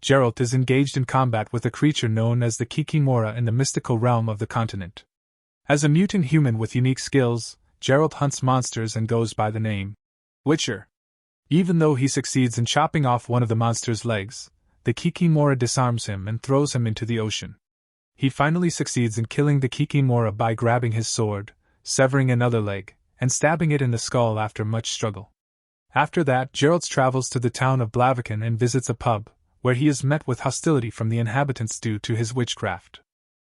Geralt is engaged in combat with a creature known as the Kikimora in the mystical realm of the continent. As a mutant human with unique skills, Geralt hunts monsters and goes by the name Witcher. Even though he succeeds in chopping off one of the monster's legs, the Kikimora disarms him and throws him into the ocean. He finally succeeds in killing the Kikimora by grabbing his sword, severing another leg, and stabbing it in the skull after much struggle. After that, Geralt travels to the town of Blaviken and visits a pub, where he is met with hostility from the inhabitants due to his witchcraft.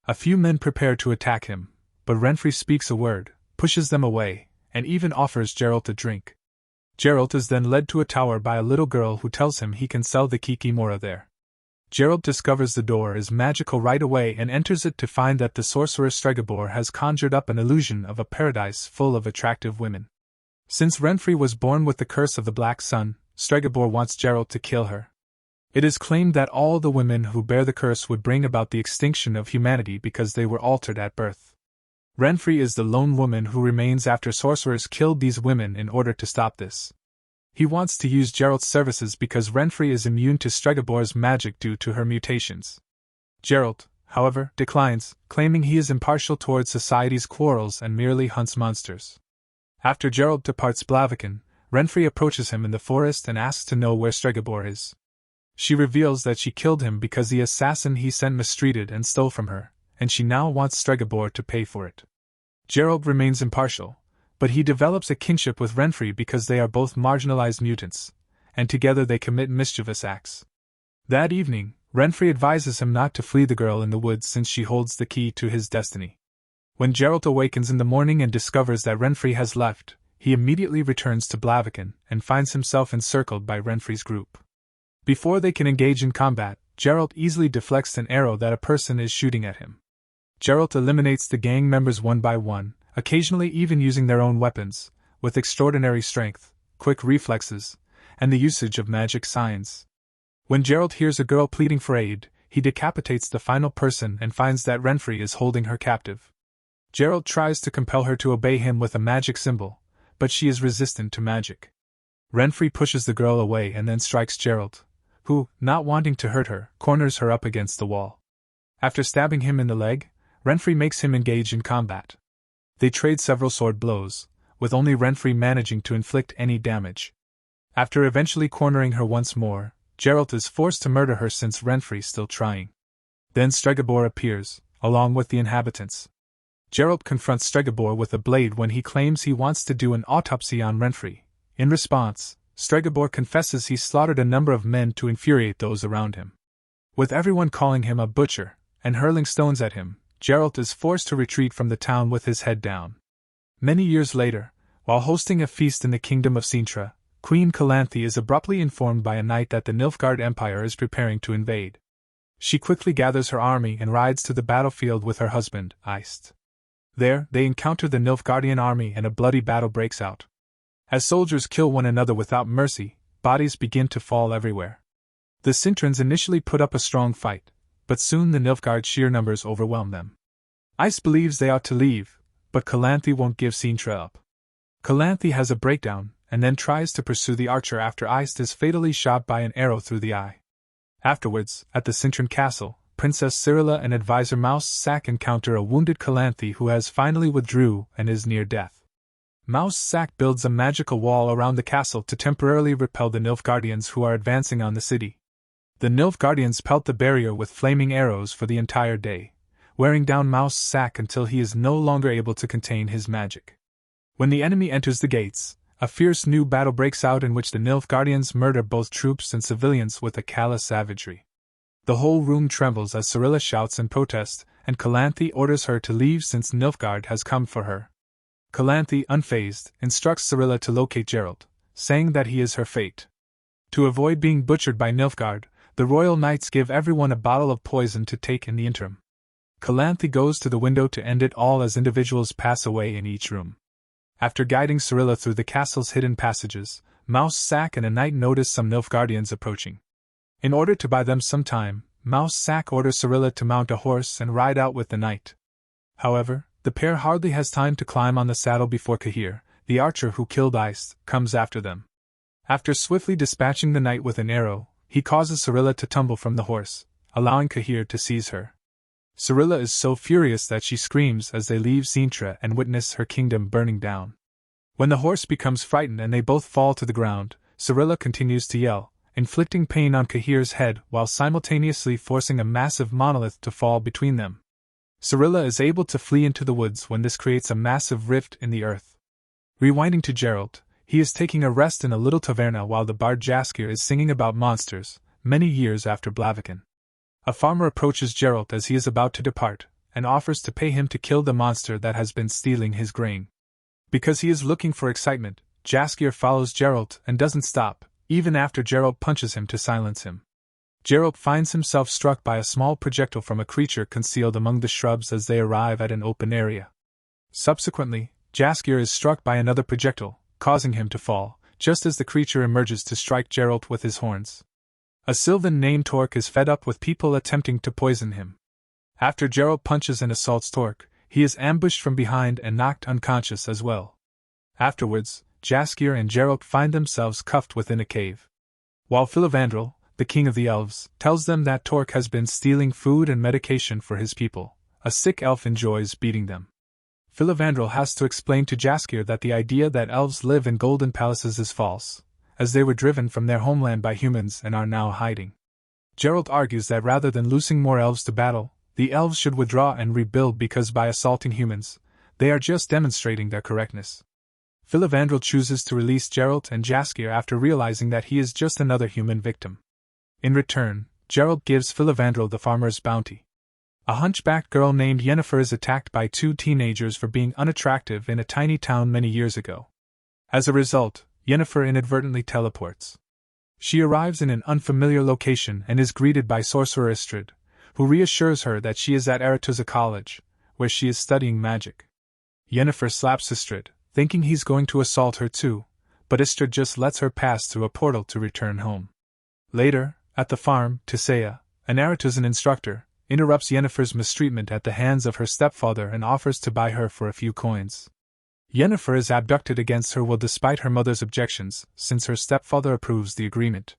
A few men prepare to attack him, but Renfri speaks a word, pushes them away, and even offers Geralt a drink. Geralt is then led to a tower by a little girl who tells him he can sell the Kikimora there. Geralt discovers the door is magical right away and enters it to find that the sorcerer Stregobor has conjured up an illusion of a paradise full of attractive women. Since Renfri was born with the curse of the Black Sun, Stregobor wants Geralt to kill her. It is claimed that all the women who bear the curse would bring about the extinction of humanity because they were altered at birth. Renfri is the lone woman who remains after sorcerers killed these women in order to stop this. He wants to use Geralt's services because Renfri is immune to Stregobor's magic due to her mutations. Geralt, however, declines, claiming he is impartial towards society's quarrels and merely hunts monsters. After Geralt departs Blaviken, Renfri approaches him in the forest and asks to know where Stregobor is. She reveals that she killed him because the assassin he sent mistreated and stole from her, and she now wants Stregobor to pay for it. Geralt remains impartial, but he develops a kinship with Renfri because they are both marginalized mutants, and together they commit mischievous acts. That evening, Renfri advises him not to flee the girl in the woods since she holds the key to his destiny. When Geralt awakens in the morning and discovers that Renfri has left, he immediately returns to Blaviken and finds himself encircled by Renfri's group. Before they can engage in combat, Geralt easily deflects an arrow that a person is shooting at him. Geralt eliminates the gang members one by one, occasionally even using their own weapons, with extraordinary strength, quick reflexes, and the usage of magic signs. When Geralt hears a girl pleading for aid, he decapitates the final person and finds that Renfri is holding her captive. Geralt tries to compel her to obey him with a magic symbol, but she is resistant to magic. Renfri pushes the girl away and then strikes Geralt, who, not wanting to hurt her, corners her up against the wall. After stabbing him in the leg, Renfri makes him engage in combat. They trade several sword blows, with only Renfri managing to inflict any damage. After eventually cornering her once more, Geralt is forced to murder her since Renfri still trying. Then Stregobor appears, along with the inhabitants. Geralt confronts Stregobor with a blade when he claims he wants to do an autopsy on Renfri. In response, Stregobor confesses he slaughtered a number of men to infuriate those around him. With everyone calling him a butcher and hurling stones at him, Geralt is forced to retreat from the town with his head down. Many years later, while hosting a feast in the kingdom of Sintra, Queen Calanthe is abruptly informed by a knight that the Nilfgaard Empire is preparing to invade. She quickly gathers her army and rides to the battlefield with her husband, Iced. There, they encounter the Nilfgaardian army and a bloody battle breaks out. As soldiers kill one another without mercy, bodies begin to fall everywhere. The Sintrans initially put up a strong fight, but soon the Nilfgaard's sheer numbers overwhelm them. Iced believes they ought to leave, but Calanthe won't give Sintra up. Calanthe has a breakdown, and then tries to pursue the archer after Iced is fatally shot by an arrow through the eye. Afterwards, at the Sintran castle, Princess Cyrilla and advisor Mouse Sack encounter a wounded Calanthe who has finally withdrew and is near death. Mouse Sack builds a magical wall around the castle to temporarily repel the Nilfgaardians who are advancing on the city. The Nilfgaardians pelt the barrier with flaming arrows for the entire day, wearing down Mouse Sack until he is no longer able to contain his magic. When the enemy enters the gates, a fierce new battle breaks out in which the Nilfgaardians murder both troops and civilians with a callous savagery. The whole room trembles as Cyrilla shouts in protest, and Calanthe orders her to leave since Nilfgaard has come for her. Calanthe, unfazed, instructs Cyrilla to locate Geralt, saying that he is her fate. To avoid being butchered by Nilfgaard, the royal knights give everyone a bottle of poison to take in the interim. Calanthe goes to the window to end it all as individuals pass away in each room. After guiding Cyrilla through the castle's hidden passages, Mouse Sack and a knight notice some Nilfgaardians approaching. In order to buy them some time, Mouse Sack orders Cyrilla to mount a horse and ride out with the knight. However, the pair hardly has time to climb on the saddle before Cahir, the archer who killed Iced, comes after them. After swiftly dispatching the knight with an arrow, he causes Cirilla to tumble from the horse, allowing Cahir to seize her. Cirilla is so furious that she screams as they leave Cintra and witness her kingdom burning down. When the horse becomes frightened and they both fall to the ground, Cirilla continues to yell, inflicting pain on Cahir's head while simultaneously forcing a massive monolith to fall between them. Cirilla is able to flee into the woods when this creates a massive rift in the earth. Rewinding to Geralt, he is taking a rest in a little taverna while the bard Jaskier is singing about monsters, many years after Blaviken. A farmer approaches Geralt as he is about to depart, and offers to pay him to kill the monster that has been stealing his grain. Because he is looking for excitement, Jaskier follows Geralt and doesn't stop, even after Geralt punches him to silence him. Geralt finds himself struck by a small projectile from a creature concealed among the shrubs as they arrive at an open area. Subsequently, Jaskier is struck by another projectile, causing him to fall, just as the creature emerges to strike Geralt with his horns. A Sylvan named Torque is fed up with people attempting to poison him. After Geralt punches and assaults Torque, he is ambushed from behind and knocked unconscious as well. Afterwards, Jaskier and Geralt find themselves cuffed within a cave. While Filavandrel, the king of the elves, tells them that Torque has been stealing food and medication for his people, a sick elf enjoys beating them. Filavandrel has to explain to Jaskier that the idea that elves live in golden palaces is false, as they were driven from their homeland by humans and are now hiding. Geralt argues that rather than losing more elves to battle, the elves should withdraw and rebuild because by assaulting humans, they are just demonstrating their correctness. Filavandrel chooses to release Geralt and Jaskier after realizing that he is just another human victim. In return, Geralt gives Filavandrel the farmer's bounty. A hunchbacked girl named Yennefer is attacked by two teenagers for being unattractive in a tiny town many years ago. As a result, Yennefer inadvertently teleports. She arrives in an unfamiliar location and is greeted by sorcerer Istrid, who reassures her that she is at Aretuza College, where she is studying magic. Yennefer slaps Istrid, thinking he's going to assault her too, but Istrid just lets her pass through a portal to return home. Later, at the farm, Tisea, an Aretuzan instructor, interrupts Yennefer's mistreatment at the hands of her stepfather and offers to buy her for a few coins. Yennefer is abducted against her will despite her mother's objections, since her stepfather approves the agreement.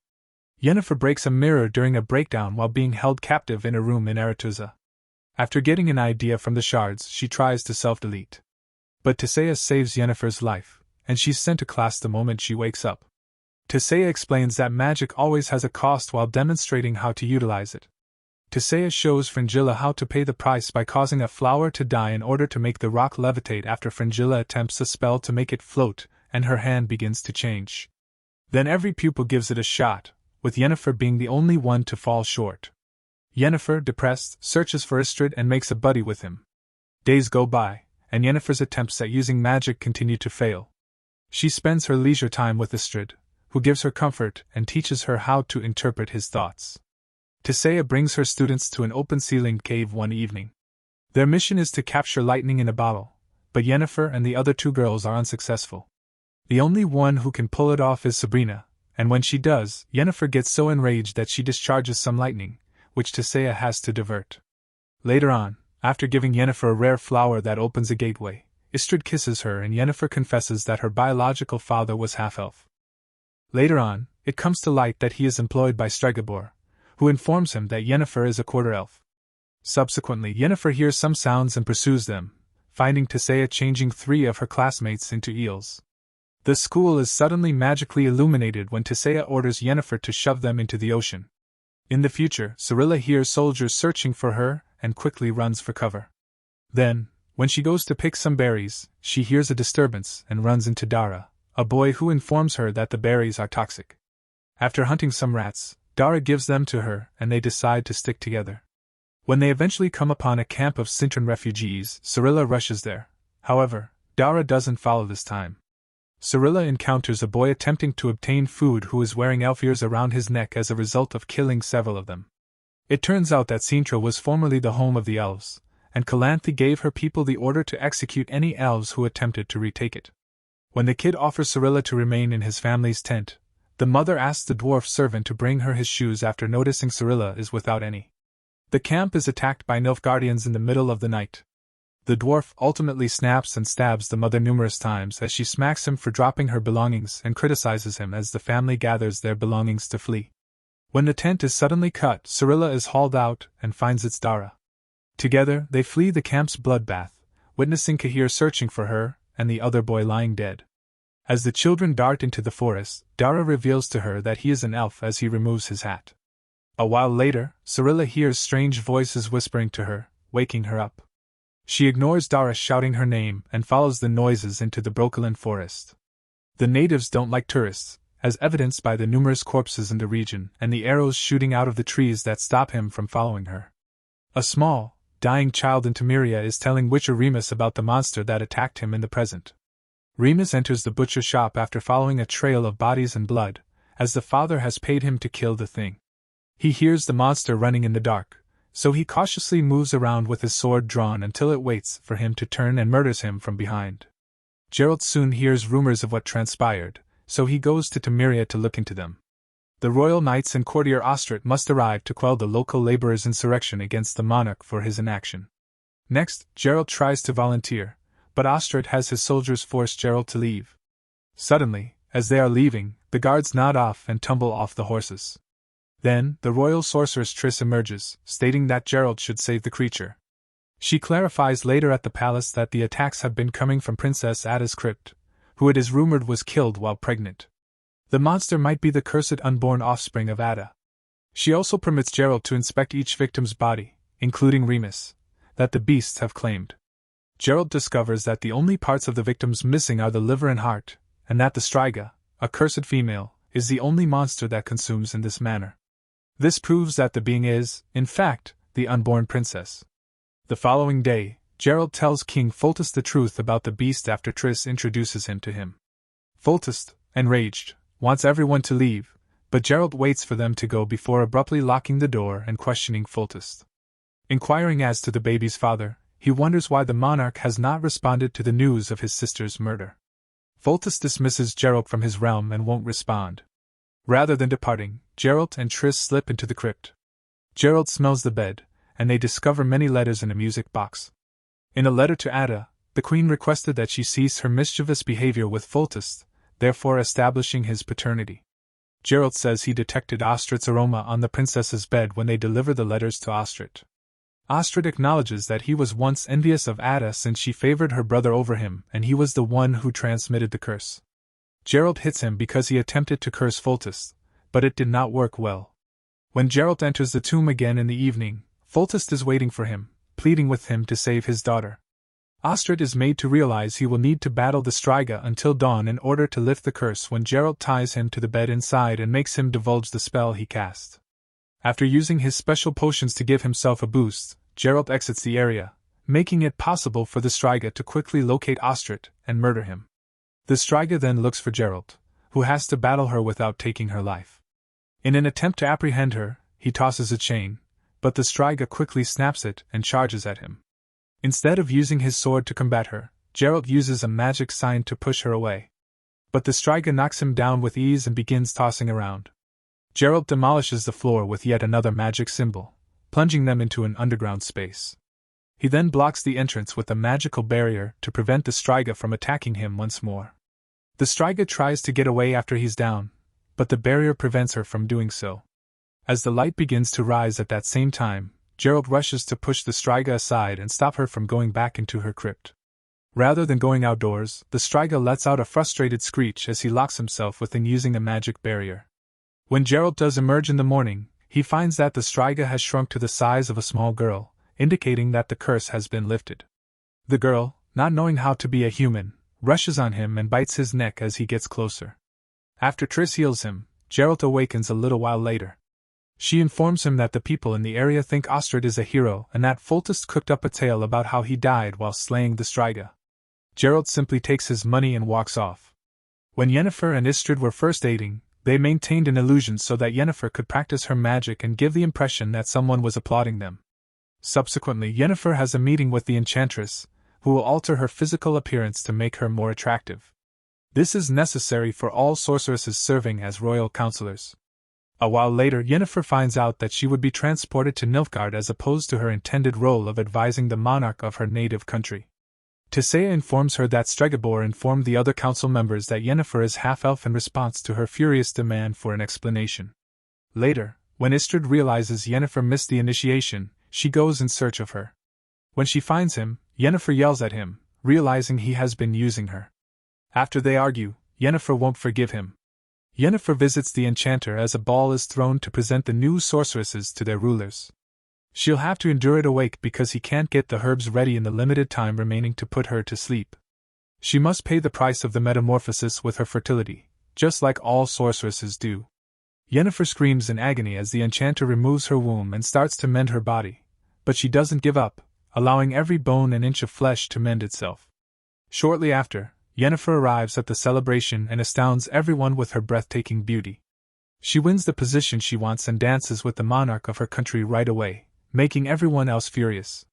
Yennefer breaks a mirror during a breakdown while being held captive in a room in Aretuza. After getting an idea from the shards, she tries to self-delete. But Tisea saves Yennefer's life, and she's sent to class the moment she wakes up. Tisea explains that magic always has a cost while demonstrating how to utilize it. Tisea shows Fringilla how to pay the price by causing a flower to die in order to make the rock levitate after Fringilla attempts a spell to make it float, and her hand begins to change. Then every pupil gives it a shot, with Yennefer being the only one to fall short. Yennefer, depressed, searches for Istrid and makes a buddy with him. Days go by, and Yennefer's attempts at using magic continue to fail. She spends her leisure time with Istrid, who gives her comfort and teaches her how to interpret his thoughts. Tisea brings her students to an open-ceilinged cave one evening. Their mission is to capture lightning in a bottle, but Yennefer and the other two girls are unsuccessful. The only one who can pull it off is Sabrina, and when she does, Yennefer gets so enraged that she discharges some lightning, which Tisea has to divert. Later on, after giving Yennefer a rare flower that opens a gateway, Istrid kisses her and Yennefer confesses that her biological father was half-elf. Later on, it comes to light that he is employed by Stregobor, who informs him that Yennefer is a quarter-elf. Subsequently, Yennefer hears some sounds and pursues them, finding Tisea changing 3 of her classmates into eels. The school is suddenly magically illuminated when Tisea orders Yennefer to shove them into the ocean. In the future, Cirilla hears soldiers searching for her and quickly runs for cover. Then, when she goes to pick some berries, she hears a disturbance and runs into Dara, a boy who informs her that the berries are toxic. After hunting some rats, Dara gives them to her and they decide to stick together. When they eventually come upon a camp of Cintran refugees, Cirilla rushes there. However, Dara doesn't follow this time. Cirilla encounters a boy attempting to obtain food who is wearing elf ears around his neck as a result of killing several of them. It turns out that Cintra was formerly the home of the elves, and Calanthe gave her people the order to execute any elves who attempted to retake it. When the kid offers Cirilla to remain in his family's tent, the mother asks the dwarf servant to bring her his shoes after noticing Cirilla is without any. The camp is attacked by Nilfgaardians in the middle of the night. The dwarf ultimately snaps and stabs the mother numerous times as she smacks him for dropping her belongings and criticizes him as the family gathers their belongings to flee. When the tent is suddenly cut, Cirilla is hauled out and finds its Dara. Together, they flee the camp's bloodbath, witnessing Kahir searching for her and the other boy lying dead. As the children dart into the forest, Dara reveals to her that he is an elf as he removes his hat. A while later, Cirilla hears strange voices whispering to her, waking her up. She ignores Dara shouting her name and follows the noises into the Brocalan forest. The natives don't like tourists, as evidenced by the numerous corpses in the region and the arrows shooting out of the trees that stop him from following her. A small, dying child in Temeria is telling Witcher Remus about the monster that attacked him in the present. Remus enters the butcher shop after following a trail of bodies and blood, as the father has paid him to kill the thing. He hears the monster running in the dark, so he cautiously moves around with his sword drawn until it waits for him to turn and murders him from behind. Geralt soon hears rumors of what transpired, so he goes to Temeria to look into them. The royal knights and courtier Ostrit must arrive to quell the local laborers' insurrection against the monarch for his inaction. Next, Geralt tries to volunteer, but Ostrit has his soldiers force Geralt to leave. Suddenly, as they are leaving, the guards nod off and tumble off the horses. Then, the royal sorceress Triss emerges, stating that Geralt should save the creature. She clarifies later at the palace that the attacks have been coming from Princess Ada's crypt, who it is rumored was killed while pregnant. The monster might be the cursed unborn offspring of Ada. She also permits Geralt to inspect each victim's body, including Remus, that the beasts have claimed. Geralt discovers that the only parts of the victims missing are the liver and heart, and that the Striga, a cursed female, is the only monster that consumes in this manner. This proves that the being is, in fact, the unborn princess. The following day, Geralt tells King Foltest the truth about the beast after Triss introduces him to him. Foltest, enraged, wants everyone to leave, but Geralt waits for them to go before abruptly locking the door and questioning Foltest. Inquiring as to the baby's father, he wonders why the monarch has not responded to the news of his sister's murder. Foltest dismisses Geralt from his realm and won't respond. Rather than departing, Geralt and Triss slip into the crypt. Geralt smells the bed, and they discover many letters in a music box. In a letter to Ada, the queen requested that she cease her mischievous behavior with Foltest, therefore establishing his paternity. Geralt says he detected Ostrit's aroma on the princess's bed when they deliver the letters to Ostrit. Ostrit acknowledges that he was once envious of Ada since she favored her brother over him and he was the one who transmitted the curse. Geralt hits him because he attempted to curse Foltest, but it did not work well. When Geralt enters the tomb again in the evening, Foltest is waiting for him, pleading with him to save his daughter. Ostrit is made to realize he will need to battle the Striga until dawn in order to lift the curse when Geralt ties him to the bed inside and makes him divulge the spell he cast. After using his special potions to give himself a boost, Geralt exits the area, making it possible for the Striga to quickly locate Ostrit and murder him. The Striga then looks for Geralt, who has to battle her without taking her life. In an attempt to apprehend her, he tosses a chain, but the Striga quickly snaps it and charges at him. Instead of using his sword to combat her, Geralt uses a magic sign to push her away. But the Striga knocks him down with ease and begins tossing around. Geralt demolishes the floor with yet another magic symbol, plunging them into an underground space. He then blocks the entrance with a magical barrier to prevent the Striga from attacking him once more. The Striga tries to get away after he's down, but the barrier prevents her from doing so. As the light begins to rise at that same time, Geralt rushes to push the Striga aside and stop her from going back into her crypt. Rather than going outdoors, the Striga lets out a frustrated screech as he locks himself within using a magic barrier. When Geralt does emerge in the morning, he finds that the Striga has shrunk to the size of a small girl, indicating that the curse has been lifted. The girl, not knowing how to be a human, rushes on him and bites his neck as he gets closer. After Triss heals him, Geralt awakens a little while later. She informs him that the people in the area think Ostrit is a hero and that Foltest cooked up a tale about how he died while slaying the Striga. Geralt simply takes his money and walks off. When Yennefer and Istrid were first aiding, they maintained an illusion so that Yennefer could practice her magic and give the impression that someone was applauding them. Subsequently, Yennefer has a meeting with the Enchantress, who will alter her physical appearance to make her more attractive. This is necessary for all sorceresses serving as royal counselors. A while later, Yennefer finds out that she would be transported to Nilfgaard as opposed to her intended role of advising the monarch of her native country. Tisea informs her that Stregobor informed the other council members that Yennefer is half-elf in response to her furious demand for an explanation. Later, When Istrid realizes Yennefer missed the initiation, she goes in search of her. When she finds him, Yennefer yells at him, realizing he has been using her. After they argue, Yennefer won't forgive him. Yennefer visits the enchanter as a ball is thrown to present the new sorceresses to their rulers. She'll have to endure it awake because he can't get the herbs ready in the limited time remaining to put her to sleep. She must pay the price of the metamorphosis with her fertility, just like all sorceresses do. Yennefer screams in agony as the enchanter removes her womb and starts to mend her body, but she doesn't give up, allowing every bone and inch of flesh to mend itself. Shortly after, Yennefer arrives at the celebration and astounds everyone with her breathtaking beauty. She wins the position she wants and dances with the monarch of her country right away, making everyone else furious.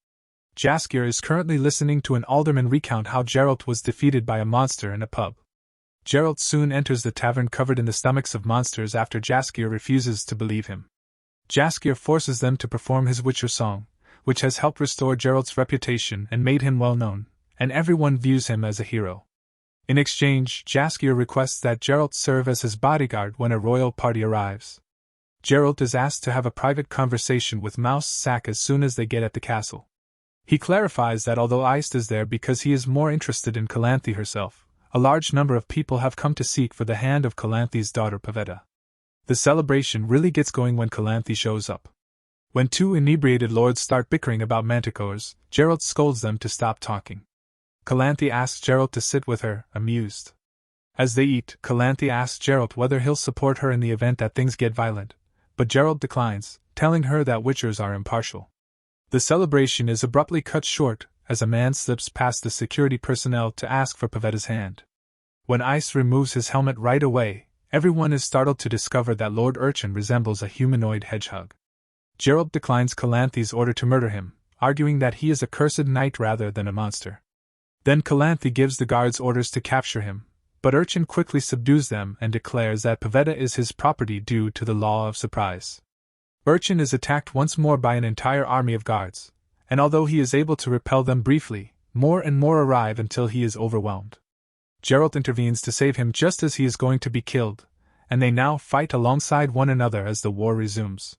Jaskier is currently listening to an alderman recount how Geralt was defeated by a monster in a pub. Geralt soon enters the tavern covered in the stomachs of monsters after Jaskier refuses to believe him. Jaskier forces them to perform his Witcher song, which has helped restore Geralt's reputation and made him well known, and everyone views him as a hero. In exchange, Jaskier requests that Geralt serve as his bodyguard when a royal party arrives. Geralt is asked to have a private conversation with Mouse Sack as soon as they get at the castle. He clarifies that although Iced is there because he is more interested in Calanthe herself, a large number of people have come to seek for the hand of Calanthe's daughter Pavetta. The celebration really gets going when Calanthe shows up. When two inebriated lords start bickering about manticores, Geralt scolds them to stop talking. Calanthe asks Geralt to sit with her, amused. As they eat, Calanthe asks Geralt whether he'll support her in the event that things get violent, but Geralt declines, telling her that Witchers are impartial. The celebration is abruptly cut short as a man slips past the security personnel to ask for Pavetta's hand. When Ice removes his helmet right away, everyone is startled to discover that Lord Urchin resembles a humanoid hedgehog. Geralt declines Calanthe's order to murder him, arguing that he is a cursed knight rather than a monster. Then Calanthe gives the guards orders to capture him, but Urchin quickly subdues them and declares that Pavetta is his property due to the law of surprise. Urchin is attacked once more by an entire army of guards, and although he is able to repel them briefly, more and more arrive until he is overwhelmed. Geralt intervenes to save him just as he is going to be killed, and they now fight alongside one another as the war resumes.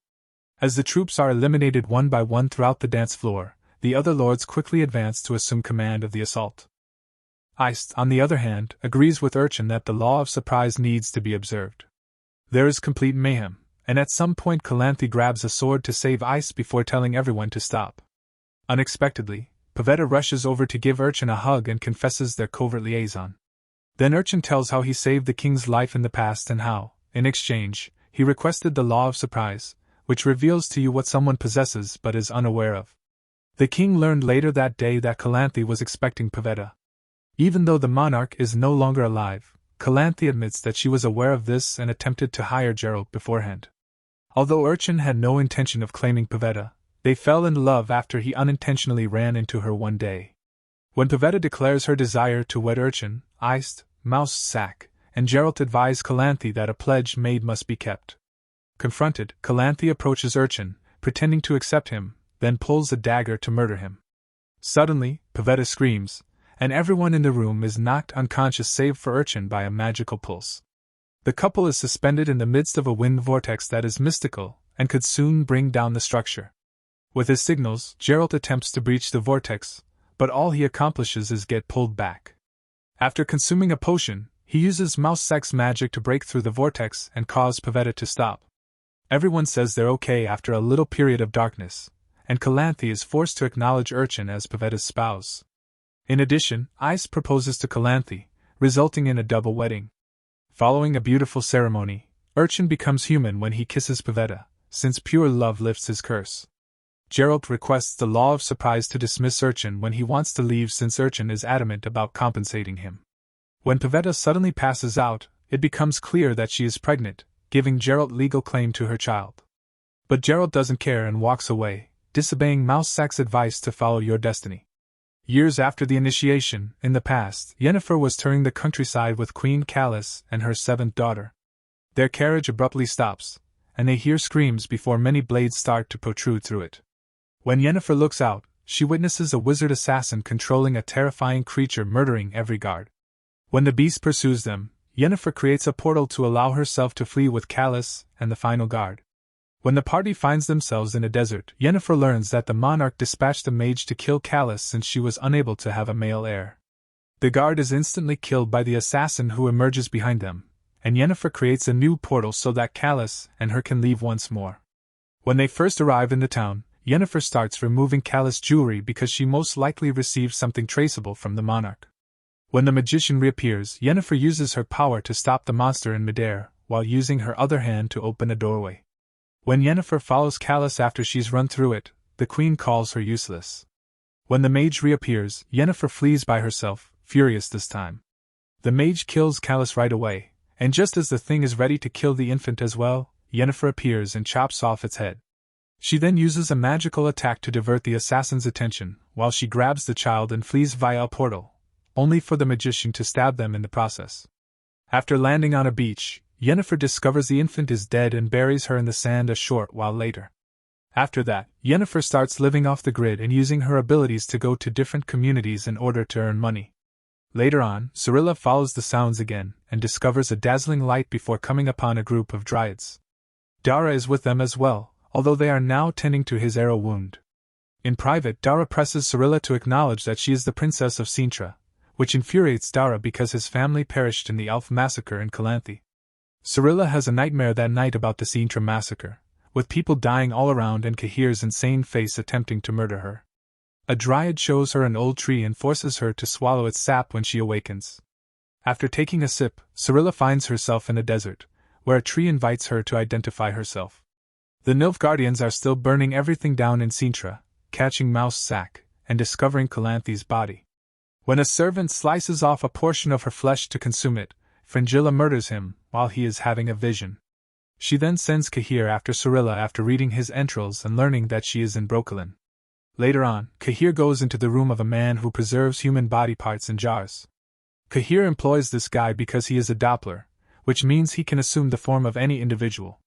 As the troops are eliminated one by one throughout the dance floor, the other lords quickly advance to assume command of the assault. Iced, on the other hand, agrees with Urchin that the law of surprise needs to be observed. There is complete mayhem, and at some point Calanthe grabs a sword to save Ice before telling everyone to stop. Unexpectedly, Pavetta rushes over to give Urchin a hug and confesses their covert liaison. Then Urchin tells how he saved the king's life in the past and how, in exchange, he requested the law of surprise, which reveals to you what someone possesses but is unaware of. The king learned later that day that Calanthe was expecting Pavetta. Even though the monarch is no longer alive, Calanthe admits that she was aware of this and attempted to hire Geralt beforehand. Although Urchin had no intention of claiming Pavetta, they fell in love after he unintentionally ran into her one day. When Pavetta declares her desire to wed Urchin, Iced, Mouse Sack, and Geralt advise Calanthe that a pledge made must be kept. Confronted, Calanthe approaches Urchin, pretending to accept him, then pulls a dagger to murder him. Suddenly, Pavetta screams, and everyone in the room is knocked unconscious save for Urchin by a magical pulse. The couple is suspended in the midst of a wind vortex that is mystical, and could soon bring down the structure. With his signals, Geralt attempts to breach the vortex, but all he accomplishes is get pulled back. After consuming a potion, he uses Mouse Sack's magic to break through the vortex and cause Pavetta to stop. Everyone says they're okay after a little period of darkness, and Calanthe is forced to acknowledge Urchin as Pavetta's spouse. In addition, Ice proposes to Calanthe, resulting in a double wedding. Following a beautiful ceremony, Urchin becomes human when he kisses Pavetta, since pure love lifts his curse. Geralt requests the law of surprise to dismiss Urchin when he wants to leave since Urchin is adamant about compensating him. When Pavetta suddenly passes out, it becomes clear that she is pregnant, giving Geralt legal claim to her child. But Geralt doesn't care and walks away, disobeying Mouse Sack's advice to follow your destiny. Years after the initiation, in the past, Yennefer was touring the countryside with Queen Callis and her seventh daughter. Their carriage abruptly stops, and they hear screams before many blades start to protrude through it. When Yennefer looks out, she witnesses a wizard assassin controlling a terrifying creature murdering every guard. When the beast pursues them, Yennefer creates a portal to allow herself to flee with Callis and the final guard. When the party finds themselves in a desert, Yennefer learns that the monarch dispatched a mage to kill Callus since she was unable to have a male heir. The guard is instantly killed by the assassin who emerges behind them, and Yennefer creates a new portal so that Callus and her can leave once more. When they first arrive in the town, Yennefer starts removing Callus' jewelry because she most likely received something traceable from the monarch. When the magician reappears, Yennefer uses her power to stop the monster in midair, while using her other hand to open a doorway. When Yennefer follows Callus after she's run through it, the queen calls her useless. When the mage reappears, Yennefer flees by herself, furious this time. The mage kills Callus right away, and just as the thing is ready to kill the infant as well, Yennefer appears and chops off its head. She then uses a magical attack to divert the assassin's attention, while she grabs the child and flees via a portal, only for the magician to stab them in the process. After landing on a beach, Yennefer discovers the infant is dead and buries her in the sand a short while later. After that, Yennefer starts living off the grid and using her abilities to go to different communities in order to earn money. Later on, Cirilla follows the sounds again and discovers a dazzling light before coming upon a group of dryads. Dara is with them as well, although they are now tending to his arrow wound. In private, Dara presses Cirilla to acknowledge that she is the princess of Cintra, which infuriates Dara because his family perished in the elf massacre in Calanthe. Cirilla has a nightmare that night about the Cintra massacre, with people dying all around and Cahir's insane face attempting to murder her. A dryad shows her an old tree and forces her to swallow its sap when she awakens. After taking a sip, Cirilla finds herself in a desert, where a tree invites her to identify herself. The Nilfgaardians are still burning everything down in Cintra, catching Mouse Sack, and discovering Calanthe's body. When a servant slices off a portion of her flesh to consume it, Fringilla murders him while he is having a vision. She then sends Cahir after Cirilla after reading his entrails and learning that she is in Brooklyn. Later on, Cahir goes into the room of a man who preserves human body parts in jars. Cahir employs this guy because he is a Doppler, which means he can assume the form of any individual.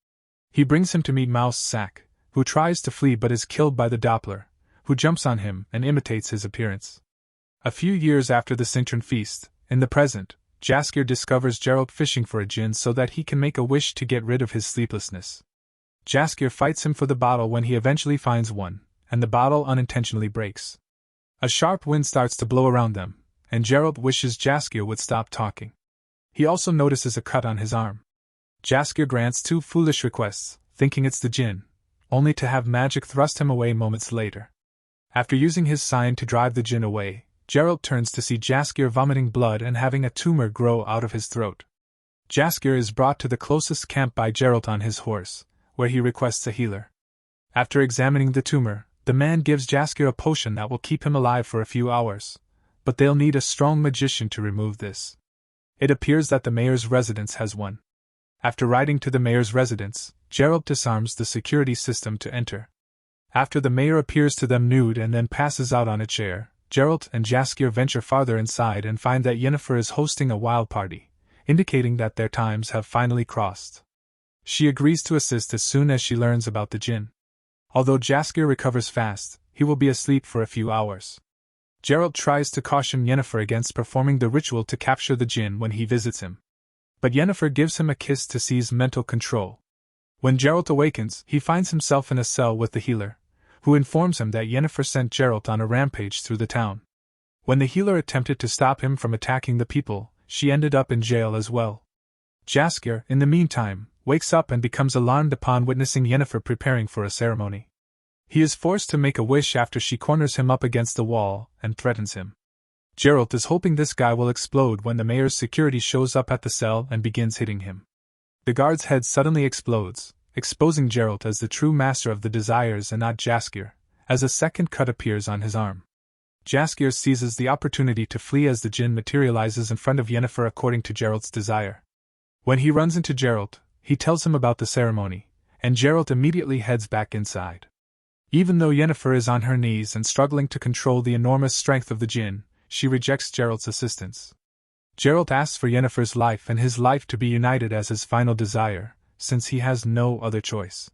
He brings him to meet Mouse Sack, who tries to flee but is killed by the Doppler, who jumps on him and imitates his appearance. A few years after the Cintran feast, in the present, Jaskier discovers Geralt fishing for a djinn so that he can make a wish to get rid of his sleeplessness. Jaskier fights him for the bottle when he eventually finds one, and the bottle unintentionally breaks. A sharp wind starts to blow around them, and Geralt wishes Jaskier would stop talking. He also notices a cut on his arm. Jaskier grants two foolish requests, thinking it's the djinn, only to have magic thrust him away moments later. After using his sign to drive the djinn away, Geralt turns to see Jaskier vomiting blood and having a tumor grow out of his throat. Jaskier is brought to the closest camp by Geralt on his horse, where he requests a healer. After examining the tumor, the man gives Jaskier a potion that will keep him alive for a few hours, but they'll need a strong magician to remove this. It appears that the mayor's residence has one. After riding to the mayor's residence, Geralt disarms the security system to enter. After the mayor appears to them nude and then passes out on a chair, Geralt and Jaskier venture farther inside and find that Yennefer is hosting a wild party, indicating that their times have finally crossed. She agrees to assist as soon as she learns about the djinn. Although Jaskier recovers fast, he will be asleep for a few hours. Geralt tries to caution Yennefer against performing the ritual to capture the djinn when he visits him. But Yennefer gives him a kiss to seize mental control. When Geralt awakens, he finds himself in a cell with the healer, who informs him that Yennefer sent Geralt on a rampage through the town. When the healer attempted to stop him from attacking the people, she ended up in jail as well. Jaskier, in the meantime, wakes up and becomes alarmed upon witnessing Yennefer preparing for a ceremony. He is forced to make a wish after she corners him up against the wall and threatens him. Geralt is hoping this guy will explode when the mayor's security shows up at the cell and begins hitting him. The guard's head suddenly explodes, exposing Geralt as the true master of the desires and not Jaskier, as a second cut appears on his arm. Jaskier seizes the opportunity to flee as the djinn materializes in front of Yennefer according to Geralt's desire. When he runs into Geralt, he tells him about the ceremony, and Geralt immediately heads back inside. Even though Yennefer is on her knees and struggling to control the enormous strength of the djinn, she rejects Geralt's assistance. Geralt asks for Yennefer's life and his life to be united as his final desire, since he has no other choice.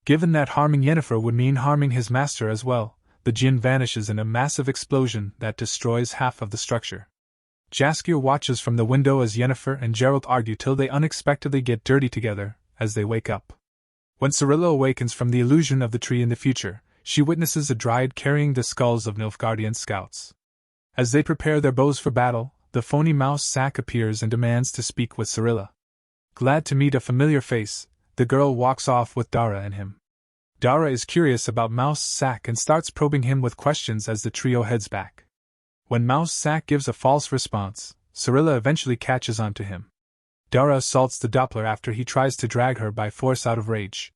Given that harming Yennefer would mean harming his master as well, the djinn vanishes in a massive explosion that destroys half of the structure. Jaskier watches from the window as Yennefer and Geralt argue till they unexpectedly get dirty together, as they wake up. When Cirilla awakens from the illusion of the tree in the future, she witnesses a dryad carrying the skulls of Nilfgaardian scouts. As they prepare their bows for battle, the phony mouse sack appears and demands to speak with Cirilla. Glad to meet a familiar face, the girl walks off with Dara and him. Dara is curious about Mouse Sack and starts probing him with questions as the trio heads back. When Mouse Sack gives a false response, Cirilla eventually catches on to him. Dara assaults the Doppler after he tries to drag her by force out of rage.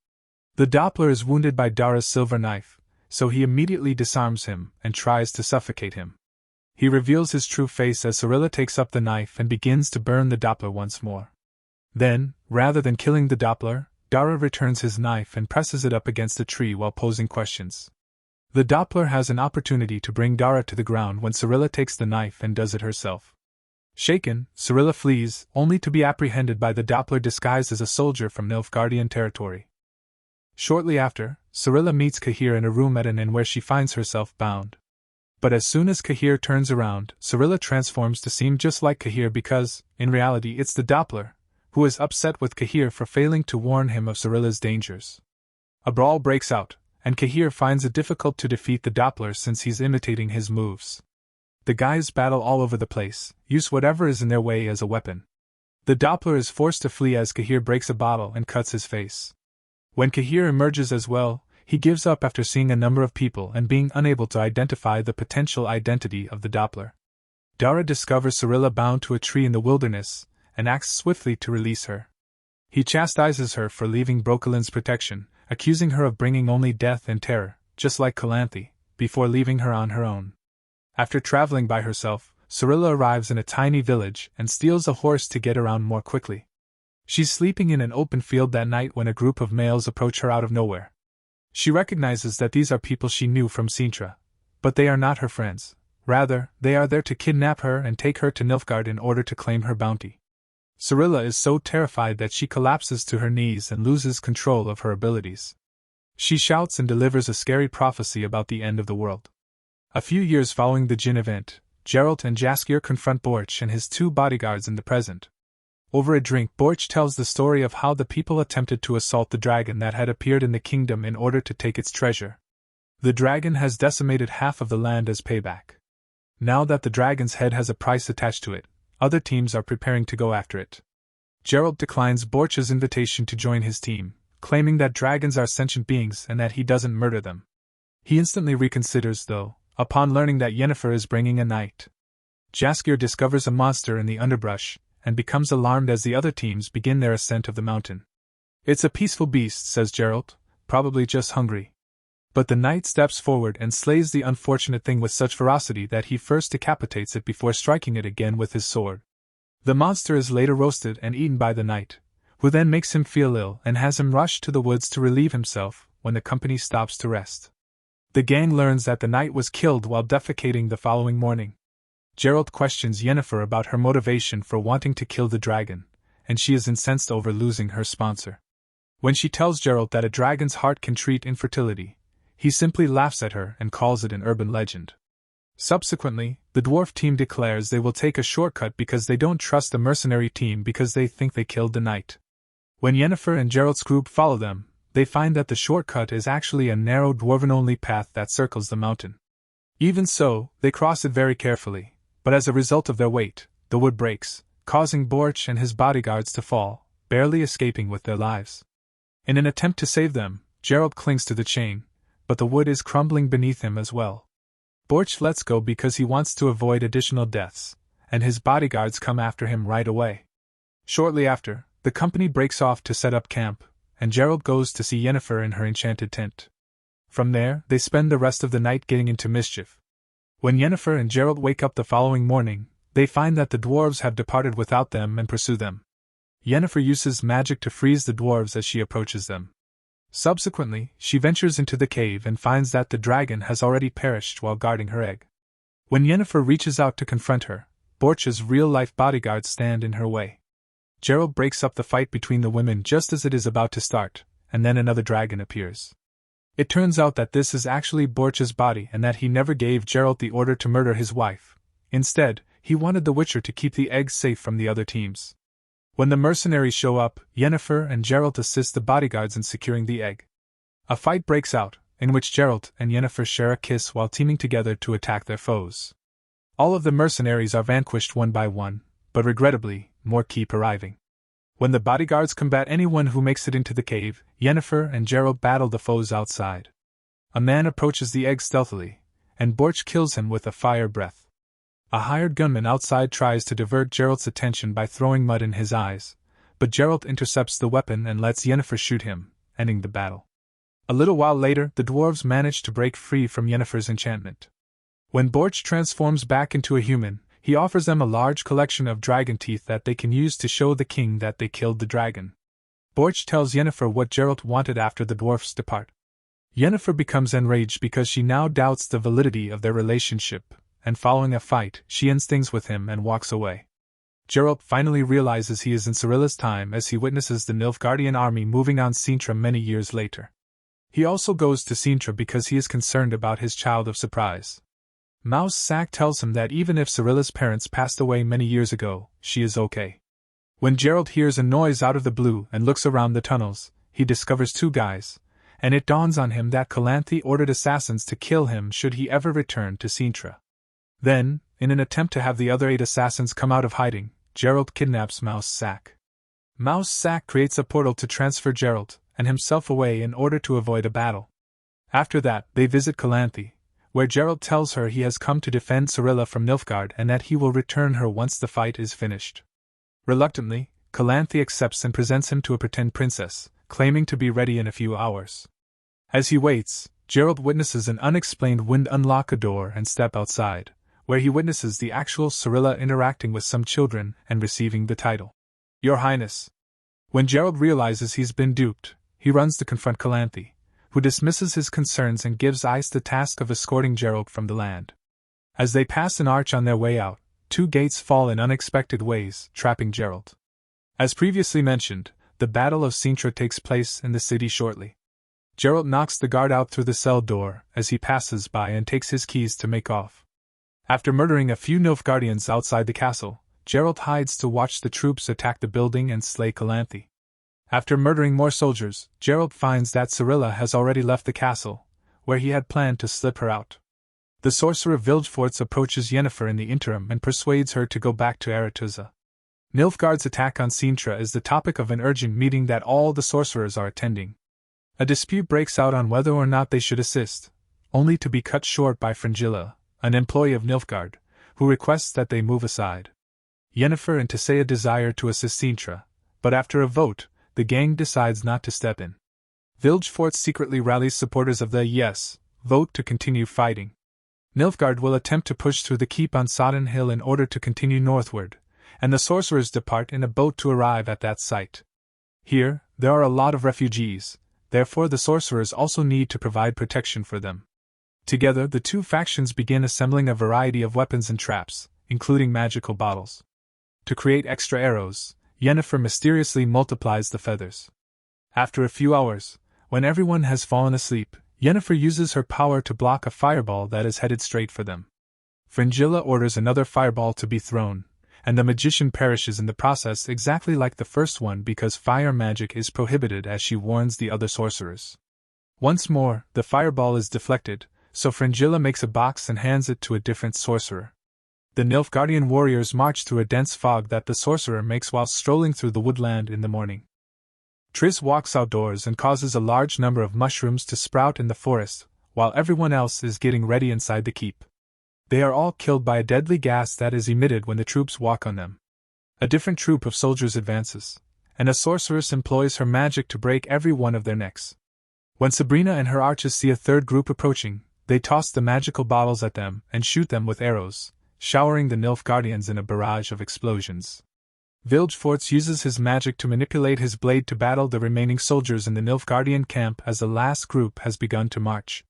The Doppler is wounded by Dara's silver knife, so he immediately disarms him and tries to suffocate him. He reveals his true face as Cirilla takes up the knife and begins to burn the Doppler once more. Then, rather than killing the Doppler, Dara returns his knife and presses it up against a tree while posing questions. The Doppler has an opportunity to bring Dara to the ground when Cirilla takes the knife and does it herself. Shaken, Cirilla flees, only to be apprehended by the Doppler disguised as a soldier from Nilfgaardian territory. Shortly after, Cirilla meets Cahir in a room at an inn where she finds herself bound. But as soon as Cahir turns around, Cirilla transforms to seem just like Cahir because, in reality, it's the Doppler, who is upset with Cahir for failing to warn him of Cirilla's dangers. A brawl breaks out, and Cahir finds it difficult to defeat the Doppler since he's imitating his moves. The guys battle all over the place, use whatever is in their way as a weapon. The Doppler is forced to flee as Cahir breaks a bottle and cuts his face. When Cahir emerges as well, he gives up after seeing a number of people and being unable to identify the potential identity of the Doppler. Dara discovers Cirilla bound to a tree in the wilderness, and acts swiftly to release her. He chastises her for leaving Brocalin's protection, accusing her of bringing only death and terror, just like Calanthe, before leaving her on her own. After traveling by herself, Cirilla arrives in a tiny village and steals a horse to get around more quickly. She's sleeping in an open field that night when a group of males approach her out of nowhere. She recognizes that these are people she knew from Sintra, but they are not her friends. Rather, they are there to kidnap her and take her to Nilfgaard in order to claim her bounty. Cirilla is so terrified that she collapses to her knees and loses control of her abilities. She shouts and delivers a scary prophecy about the end of the world. A few years following the Djinn event, Geralt and Jaskier confront Borch and his two bodyguards in the present. Over a drink, Borch tells the story of how the people attempted to assault the dragon that had appeared in the kingdom in order to take its treasure. The dragon has decimated half of the land as payback. Now that the dragon's head has a price attached to it, other teams are preparing to go after it. Geralt declines Borch's invitation to join his team, claiming that dragons are sentient beings and that he doesn't murder them. He instantly reconsiders, though, upon learning that Yennefer is bringing a knight. Jaskier discovers a monster in the underbrush, and becomes alarmed as the other teams begin their ascent of the mountain. It's a peaceful beast, says Geralt, probably just hungry. But the knight steps forward and slays the unfortunate thing with such ferocity that he first decapitates it before striking it again with his sword. The monster is later roasted and eaten by the knight, who then makes him feel ill and has him rush to the woods to relieve himself when the company stops to rest. The gang learns that the knight was killed while defecating the following morning. Geralt questions Yennefer about her motivation for wanting to kill the dragon, and she is incensed over losing her sponsor. When she tells Geralt that a dragon's heart can treat infertility, he simply laughs at her and calls it an urban legend. Subsequently, the dwarf team declares they will take a shortcut because they don't trust the mercenary team because they think they killed the knight. When Yennefer and Geralt's group follow them, they find that the shortcut is actually a narrow dwarven-only path that circles the mountain. Even so, they cross it very carefully, but as a result of their weight, the wood breaks, causing Borch and his bodyguards to fall, barely escaping with their lives. In an attempt to save them, Geralt clings to the chain, but the wood is crumbling beneath him as well. Borch lets go because he wants to avoid additional deaths, and his bodyguards come after him right away. Shortly after, the company breaks off to set up camp, and Geralt goes to see Yennefer in her enchanted tent. From there, they spend the rest of the night getting into mischief. When Yennefer and Geralt wake up the following morning, they find that the dwarves have departed without them and pursue them. Yennefer uses magic to freeze the dwarves as she approaches them. Subsequently, she ventures into the cave and finds that the dragon has already perished while guarding her egg. When Yennefer reaches out to confront her, Borch's real-life bodyguards stand in her way. Geralt breaks up the fight between the women just as it is about to start, and then another dragon appears. It turns out that this is actually Borch's body and that he never gave Geralt the order to murder his wife. Instead, he wanted the Witcher to keep the eggs safe from the other teams. When the mercenaries show up, Yennefer and Geralt assist the bodyguards in securing the egg. A fight breaks out, in which Geralt and Yennefer share a kiss while teaming together to attack their foes. All of the mercenaries are vanquished one by one, but regrettably, more keep arriving. When the bodyguards combat anyone who makes it into the cave, Yennefer and Geralt battle the foes outside. A man approaches the egg stealthily, and Borch kills him with a fire breath. A hired gunman outside tries to divert Geralt's attention by throwing mud in his eyes, but Geralt intercepts the weapon and lets Yennefer shoot him, ending the battle. A little while later, the dwarves manage to break free from Yennefer's enchantment. When Borch transforms back into a human, he offers them a large collection of dragon teeth that they can use to show the king that they killed the dragon. Borch tells Yennefer what Geralt wanted after the dwarfs depart. Yennefer becomes enraged because she now doubts the validity of their relationship, and following a fight, she ends things with him and walks away. Geralt finally realizes he is in Cirilla's time as he witnesses the Nilfgaardian army moving on Sintra many years later. He also goes to Sintra because he is concerned about his child of surprise. Mouse Sack tells him that even if Cirilla's parents passed away many years ago, she is okay. When Geralt hears a noise out of the blue and looks around the tunnels, he discovers two guys, and it dawns on him that Calanthe ordered assassins to kill him should he ever return to Sintra. Then, in an attempt to have the other 8 assassins come out of hiding, Geralt kidnaps Mouse Sack. Mouse Sack creates a portal to transfer Geralt and himself away in order to avoid a battle. After that, they visit Calanthe, where Geralt tells her he has come to defend Cirilla from Nilfgaard and that he will return her once the fight is finished. Reluctantly, Calanthe accepts and presents him to a pretend princess, claiming to be ready in a few hours. As he waits, Geralt witnesses an unexplained wind unlock a door and step outside, where he witnesses the actual Cirilla interacting with some children and receiving the title, Your Highness. When Geralt realizes he's been duped, he runs to confront Calanthe, who dismisses his concerns and gives Ice the task of escorting Geralt from the land. As they pass an arch on their way out, 2 gates fall in unexpected ways, trapping Geralt. As previously mentioned, the Battle of Sintra takes place in the city shortly. Geralt knocks the guard out through the cell door as he passes by and takes his keys to make off. After murdering a few Nilfgaardians outside the castle, Geralt hides to watch the troops attack the building and slay Calanthe. After murdering more soldiers, Geralt finds that Cirilla has already left the castle, where he had planned to slip her out. The sorcerer Vilgefortz approaches Yennefer in the interim and persuades her to go back to Aretuza. Nilfgaard's attack on Sintra is the topic of an urgent meeting that all the sorcerers are attending. A dispute breaks out on whether or not they should assist, only to be cut short by Fringilla, an employee of Nilfgaard, who requests that they move aside. Yennefer and Tisea desire to assist Sintra, but after a vote, the gang decides not to step in. Vilgefortz secretly rallies supporters of the yes vote to continue fighting. Nilfgaard will attempt to push through the keep on Sodden Hill in order to continue northward, and the sorcerers depart in a boat to arrive at that site. Here, there are a lot of refugees, therefore the sorcerers also need to provide protection for them. Together, the two factions begin assembling a variety of weapons and traps, including magical bottles. To create extra arrows, Yennefer mysteriously multiplies the feathers. After a few hours, when everyone has fallen asleep, Yennefer uses her power to block a fireball that is headed straight for them. Fringilla orders another fireball to be thrown, and the magician perishes in the process exactly like the first one because fire magic is prohibited as she warns the other sorcerers. Once more, the fireball is deflected, so Fringilla makes a box and hands it to a different sorcerer. The Nilfgaardian warriors march through a dense fog that the sorcerer makes while strolling through the woodland in the morning. Triss walks outdoors and causes a large number of mushrooms to sprout in the forest, while everyone else is getting ready inside the keep. They are all killed by a deadly gas that is emitted when the troops walk on them. A different troop of soldiers advances, and a sorceress employs her magic to break every one of their necks. When Sabrina and her archers see a third group approaching, they toss the magical bottles at them and shoot them with arrows, showering the Nilfgaardians in a barrage of explosions. Vilgefortz uses his magic to manipulate his blade to battle the remaining soldiers in the Nilfgaardian camp as the last group has begun to march.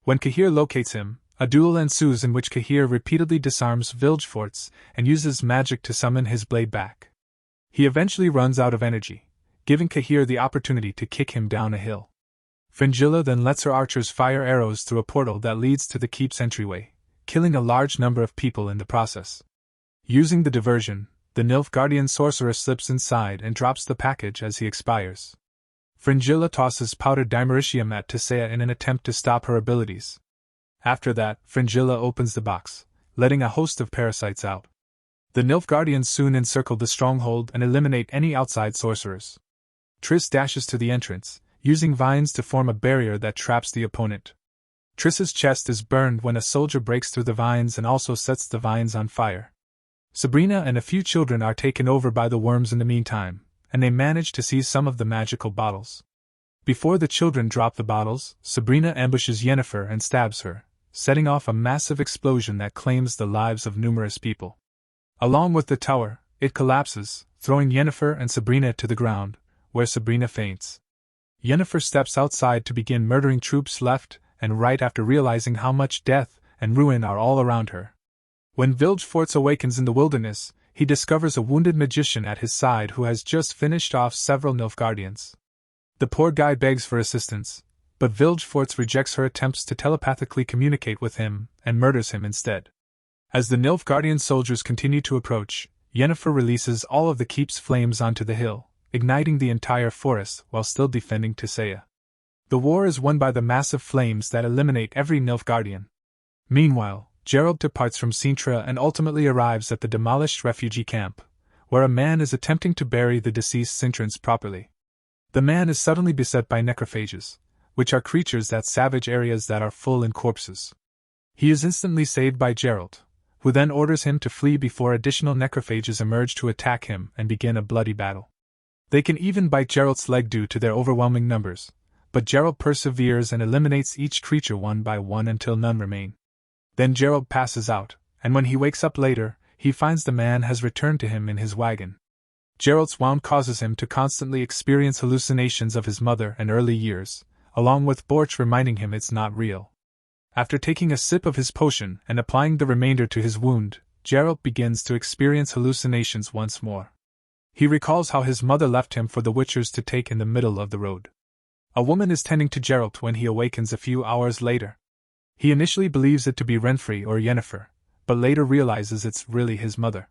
When Cahir locates him, a duel ensues in which Cahir repeatedly disarms Vilgefortz and uses magic to summon his blade back. He eventually runs out of energy, giving Cahir the opportunity to kick him down a hill. Fringilla then lets her archers fire arrows through a portal that leads to the keep's entryway, killing a large number of people in the process. Using the diversion, the Nilfgaardian sorceress slips inside and drops the package as he expires. Fringilla tosses powdered dimeritium at Tisea in an attempt to stop her abilities. After that, Fringilla opens the box, letting a host of parasites out. The Nilfgaardians soon encircle the stronghold and eliminate any outside sorcerers. Triss dashes to the entrance, using vines to form a barrier that traps the opponent. Triss's chest is burned when a soldier breaks through the vines and also sets the vines on fire. Sabrina and a few children are taken over by the worms in the meantime, and they manage to seize some of the magical bottles. Before the children drop the bottles, Sabrina ambushes Yennefer and stabs her, setting off a massive explosion that claims the lives of numerous people. Along with the tower, it collapses, throwing Yennefer and Sabrina to the ground, where Sabrina faints. Yennefer steps outside to begin murdering troops left and right after realizing how much death and ruin are all around her. When Vilgefortz awakens in the wilderness, he discovers a wounded magician at his side who has just finished off several Nilfgaardians. The poor guy begs for assistance, but Vilgefortz rejects her attempts to telepathically communicate with him and murders him instead. As the Nilfgaardian soldiers continue to approach, Yennefer releases all of the keep's flames onto the hill, igniting the entire forest while still defending Tisea. The war is won by the massive flames that eliminate every Nilfgaardian. Meanwhile, Geralt departs from Cintra and ultimately arrives at the demolished refugee camp, where a man is attempting to bury the deceased Cintrans properly. The man is suddenly beset by necrophages, which are creatures that savage areas that are full in corpses. He is instantly saved by Geralt, who then orders him to flee before additional necrophages emerge to attack him and begin a bloody battle. They can even bite Geralt's leg due to their overwhelming numbers, but Geralt perseveres and eliminates each creature one by one until none remain. Then Geralt passes out, and when he wakes up later, he finds the man has returned to him in his wagon. Geralt's wound causes him to constantly experience hallucinations of his mother and early years, along with Borch reminding him it's not real. After taking a sip of his potion and applying the remainder to his wound, Geralt begins to experience hallucinations once more. He recalls how his mother left him for the Witchers to take in the middle of the road. A woman is tending to Geralt when he awakens a few hours later. He initially believes it to be Renfri or Yennefer, but later realizes it's really his mother.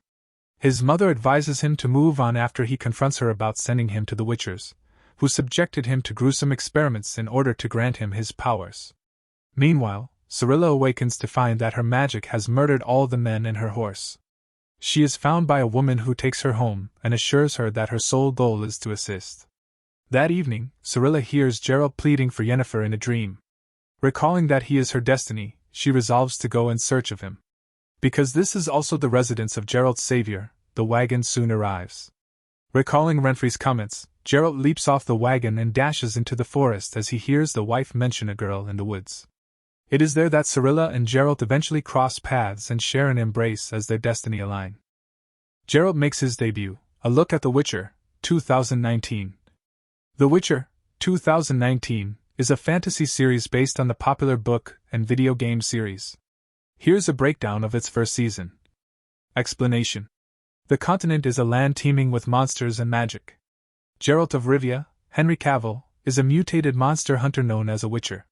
His mother advises him to move on after he confronts her about sending him to the Witchers, who subjected him to gruesome experiments in order to grant him his powers. Meanwhile, Cirilla awakens to find that her magic has murdered all the men and her horse. She is found by a woman who takes her home and assures her that her sole goal is to assist. That evening, Cirilla hears Geralt pleading for Yennefer in a dream. Recalling that he is her destiny, she resolves to go in search of him. Because this is also the residence of Geralt's savior, the wagon soon arrives. Recalling Renfri's comments, Geralt leaps off the wagon and dashes into the forest as he hears the wife mention a girl in the woods. It is there that Cirilla and Geralt eventually cross paths and share an embrace as their destiny align. Geralt makes his debut, a look at The Witcher, 2019. The Witcher, 2019, is a fantasy series based on the popular book and video game series. Here's a breakdown of its first season. Explanation. The continent is a land teeming with monsters and magic. Geralt of Rivia, Henry Cavill, is a mutated monster hunter known as a Witcher.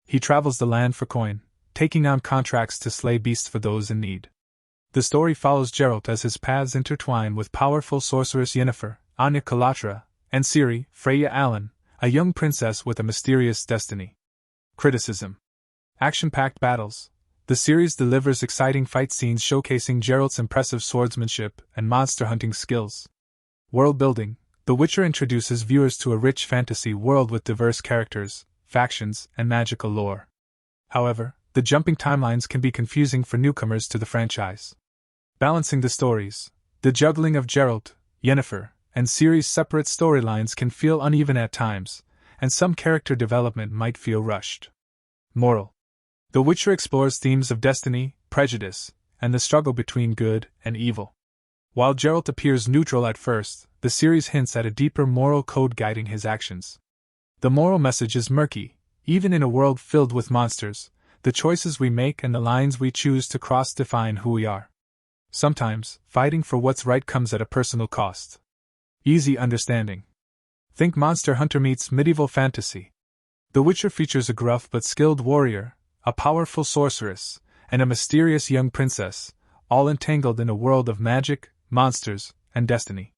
He travels the land for coin, taking on contracts to slay beasts for those in need. The story follows Geralt as his paths intertwine with powerful sorceress Yennefer, Anya Kalatra, and Ciri, Freya Allen, a young princess with a mysterious destiny. Criticism. Action-packed battles. The series delivers exciting fight scenes showcasing Geralt's impressive swordsmanship and monster hunting skills. World building. The Witcher introduces viewers to a rich fantasy world with diverse characters, factions, and magical lore. However, the jumping timelines can be confusing for newcomers to the franchise. Balancing the stories. The juggling of Geralt, Yennefer, and Ciri's separate storylines can feel uneven at times, and some character development might feel rushed. Moral. The Witcher explores themes of destiny, prejudice, and the struggle between good and evil. While Geralt appears neutral at first, the series hints at a deeper moral code guiding his actions. The moral message is murky. Even in a world filled with monsters, the choices we make and the lines we choose to cross define who we are. Sometimes, fighting for what's right comes at a personal cost. Easy understanding. Think Monster Hunter meets medieval fantasy. The Witcher features a gruff but skilled warrior, a powerful sorceress, and a mysterious young princess, all entangled in a world of magic, monsters, and destiny.